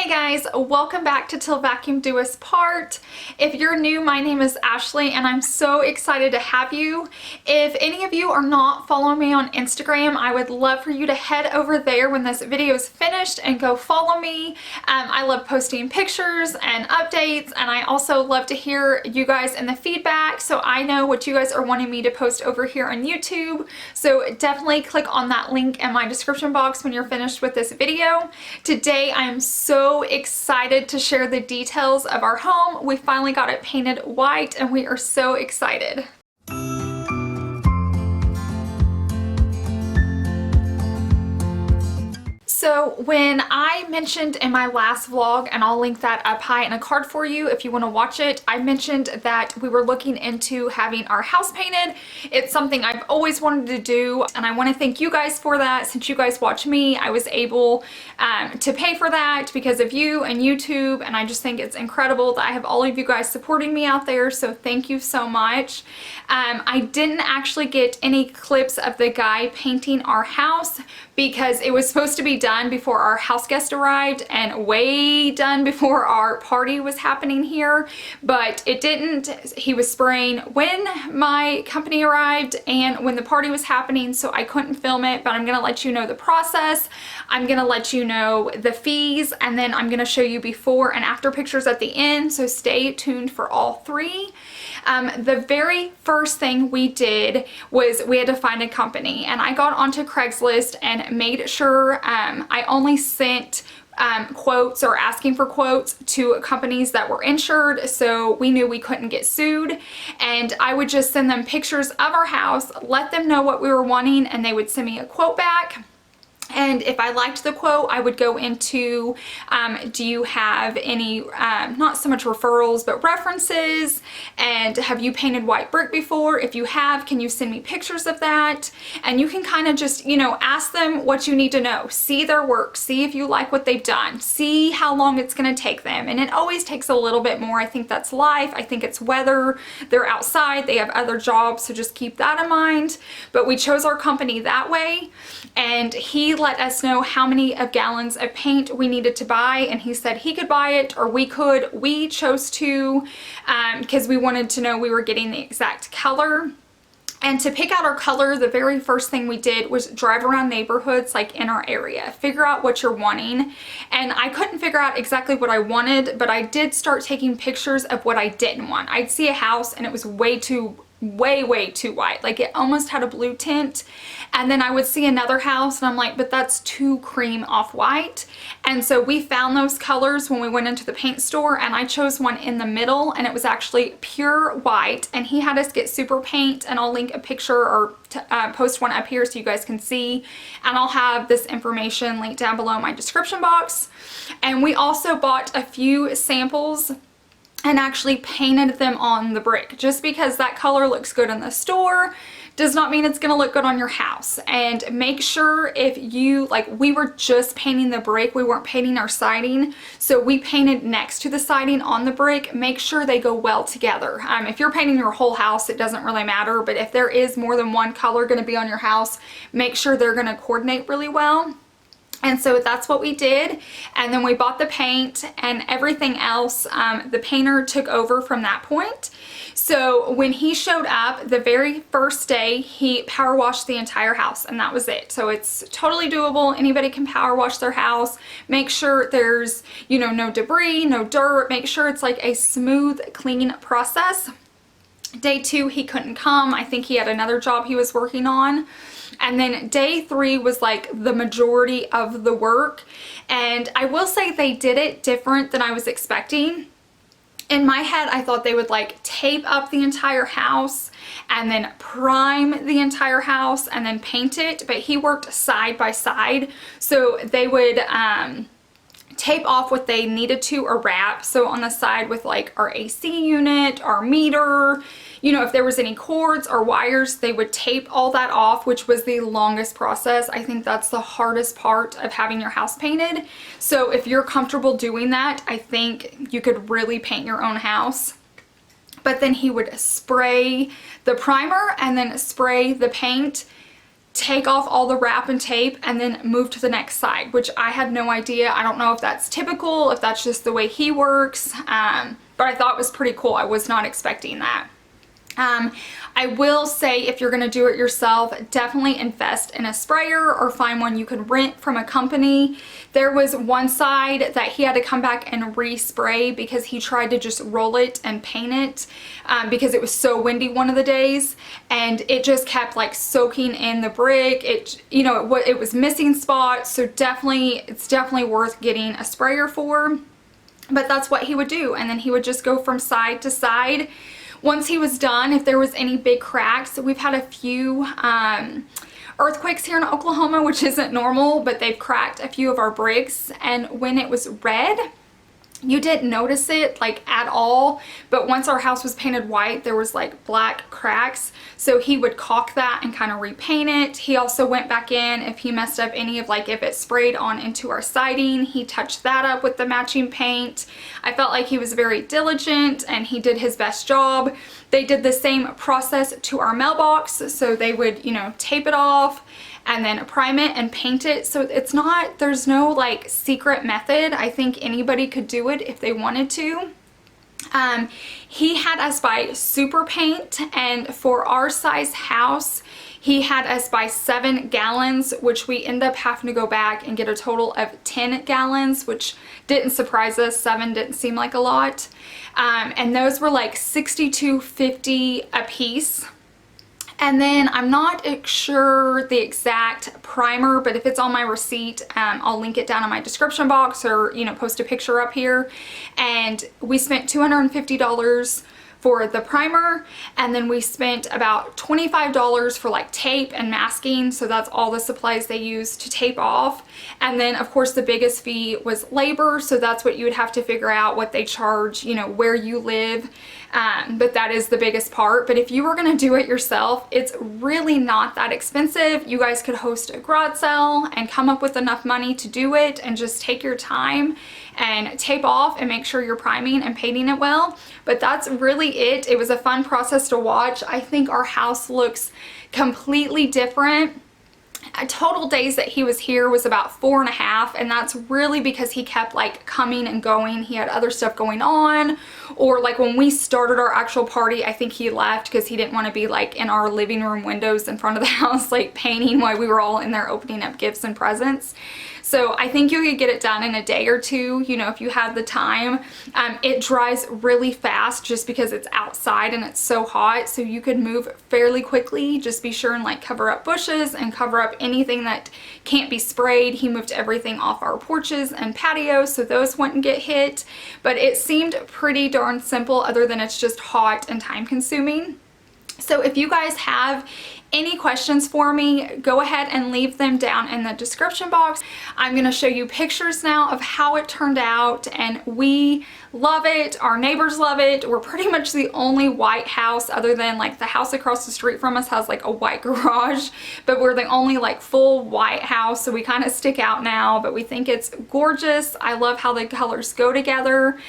Hey guys, welcome back to Till Vacuum Do Us Part. If you're new, my name is Ashley and I'm so excited to have you. If any of you are not following me on Instagram, I would love for you to head over there when this video is finished and go follow me. I love posting pictures and updates, and I also love to hear you guys in the feedback so I know what you guys are wanting me to post over here on YouTube. So definitely click on that link in my description box when you're finished with this video. Today I am so excited to share the details of our home. We finally got it painted white and we are so excited. So when I mentioned in my last vlog, and I'll link that up high in a card for you if you want to watch it, I mentioned that we were looking into having our house painted. It's something I've always wanted to do, and I want to thank you guys for that. Since you guys watch me, I was able to pay for that because of you and YouTube, and I just think it's incredible that I have all of you guys supporting me out there, so thank you so much. I didn't actually get any clips of the guy painting our house because it was supposed to be done before our house guest arrived and way done before our party was happening here, but it didn't. He was spraying when my company arrived and when the party was happening, so I couldn't film it, but I'm gonna let you know the process. I'm gonna let you know the fees, and then I'm gonna show you before and after pictures at the end, so stay tuned for all three. The very first thing we did was we had to find a company, and I got onto Craigslist and made sure I only sent quotes or asking for quotes to companies that were insured, so we knew we couldn't get sued. And I would just send them pictures of our house, let them know what we were wanting, and they would send me a quote back. And if I liked the quote, I would go into, do you have any, not so much referrals, but references? And have you painted white brick before? If you have, can you send me pictures of that? And you can kind of just, you know, ask them what you need to know. See their work. See if you like what they've done. See how long it's going to take them. And it always takes a little bit more. I think that's life. I think it's weather. They're outside. They have other jobs. So just keep that in mind. But we chose our company that way. And he let us know how many of gallons of paint we needed to buy, and he said he could buy it or we could. We chose to because we wanted to know we were getting the exact color. And to pick out our color, the very first thing we did was drive around neighborhoods like in our area, figure out what you're wanting. And I couldn't figure out exactly what I wanted, but I did start taking pictures of what I didn't want. I'd see a house and it was way too white, like it almost had a blue tint, and then I would see another house and I'm like, but that's too cream off white. And so we found those colors when we went into the paint store, and I chose one in the middle, and it was actually pure white, and he had us get super paint, and I'll link a picture or post one up here so you guys can see, and I'll have this information linked down below in my description box. And we also bought a few samples and actually painted them on the brick. Just because that color looks good in the store does not mean it's gonna look good on your house. And make sure, if you, like, we were just painting the brick, we weren't painting our siding, so we painted next to the siding on the brick. Make sure they go well together. If you're painting your whole house, it doesn't really matter, but if there is more than one color gonna be on your house, make sure they're gonna coordinate really well. And so that's what we did, and then we bought the paint and everything else. The painter took over from that point. So when he showed up the very first day, he power washed the entire house, and that was it. So it's totally doable. Anybody can power wash their house. Make sure there's, you know, no debris, no dirt. Make sure it's like a smooth, clean process. Day 2, he couldn't come. I think he had another job he was working on. And then day 3 was like the majority of the work. And I will say they did it different than I was expecting. In my head, I thought they would like tape up the entire house and then prime the entire house and then paint it. But he worked side by side. So they would tape off what they needed to, or wrap. So on the side with like our AC unit, our meter, you know, if there was any cords or wires, they would tape all that off, which was the longest process. I think that's the hardest part of having your house painted. So if you're comfortable doing that, I think you could really paint your own house. But then he would spray the primer and then spray the paint take off all the wrap and tape and then move to the next side, which I had no idea. I don't know if that's typical, if that's just the way he works, but I thought it was pretty cool. I was not expecting that. I will say, if you're going to do it yourself, definitely invest in a sprayer or find one you can rent from a company. There was one side that he had to come back and respray because he tried to just roll it and paint it because it was so windy one of the days, and it just kept like soaking in the brick. It, you know, it was missing spots, so it's definitely worth getting a sprayer for. But that's what he would do, and then he would just go from side to side. Once he was done, if there was any big cracks, we've had a few earthquakes here in Oklahoma, which isn't normal, but they've cracked a few of our bricks, and when it was red, you didn't notice it like at all, but once our house was painted white, there was like black cracks, so he would caulk that and kind of repaint it. He also went back in if he messed up any of, like, if it sprayed on into our siding, he touched that up with the matching paint. I felt like he was very diligent and he did his best job. They did the same process to our mailbox, so they would, you know, tape it off and then prime it and paint it. So it's not, there's no like secret method. I think anybody could do it if they wanted to. He had us buy super paint, and for our size house, he had us buy 7 gallons, which we end up having to go back and get a total of 10 gallons, which didn't surprise us. 7 didn't seem like a lot. And those were like $62.50 a piece. And then I'm not sure the exact primer, but if it's on my receipt, I'll link it down in my description box, or, you know, post a picture up here. And we spent $250 for the primer, and then we spent about $25 for like tape and masking, so that's all the supplies they use to tape off. And then of course the biggest fee was labor, so that's what you would have to figure out what they charge, you know, where you live. But that is the biggest part. But if you were going to do it yourself, it's really not that expensive. You guys could host a garage sale and come up with enough money to do it, and just take your time and tape off and make sure you're priming and painting it well. But that's really it. It was a fun process to watch. I think our house looks completely different. Total days that he was here was about 4.5, and that's really because he kept like coming and going. He had other stuff going on, or like when we started our actual party, I think he left because he didn't want to be like in our living room windows in front of the house like painting while we were all in there opening up gifts and presents. So I think you could get it done in a day or two, you know, if you had the time. It dries really fast just because it's outside and it's so hot, so you could move fairly quickly. Just be sure and like cover up bushes and cover up anything that can't be sprayed. He moved everything off our porches and patios, so those wouldn't get hit. But it seemed pretty darn simple, other than it's just hot and time consuming. So if you guys have any questions for me, go ahead and leave them down in the description box. I'm going to show you pictures now of how it turned out, and we love it. Our neighbors love it. We're pretty much the only white house, other than like the house across the street from us has like a white garage, but we're the only like full white house, so we kind of stick out now, but we think it's gorgeous. I love how the colors go together.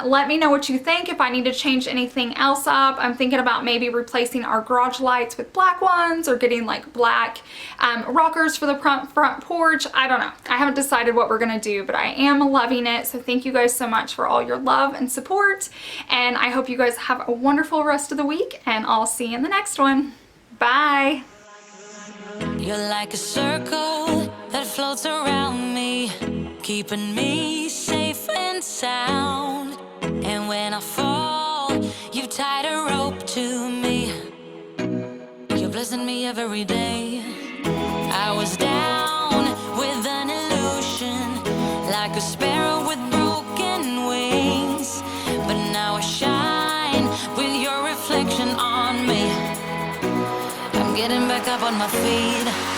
Let me know what you think, if I need to change anything else up. I'm thinking about maybe replacing our garage lights with black ones, or getting like black rockers for the front porch. I don't know. I haven't decided what we're gonna do, but I am loving it. So thank you guys so much for all your love and support, and I hope you guys have a wonderful rest of the week, and I'll see you in the next one. Bye. You're like a circle that floats around me, keeping me safe and sound. And when I fall, you've tied a rope to me. You're blessing me every day. I was down with an illusion, like a sparrow with broken wings, but now I shine with your reflection on me. I'm getting back up on my feet.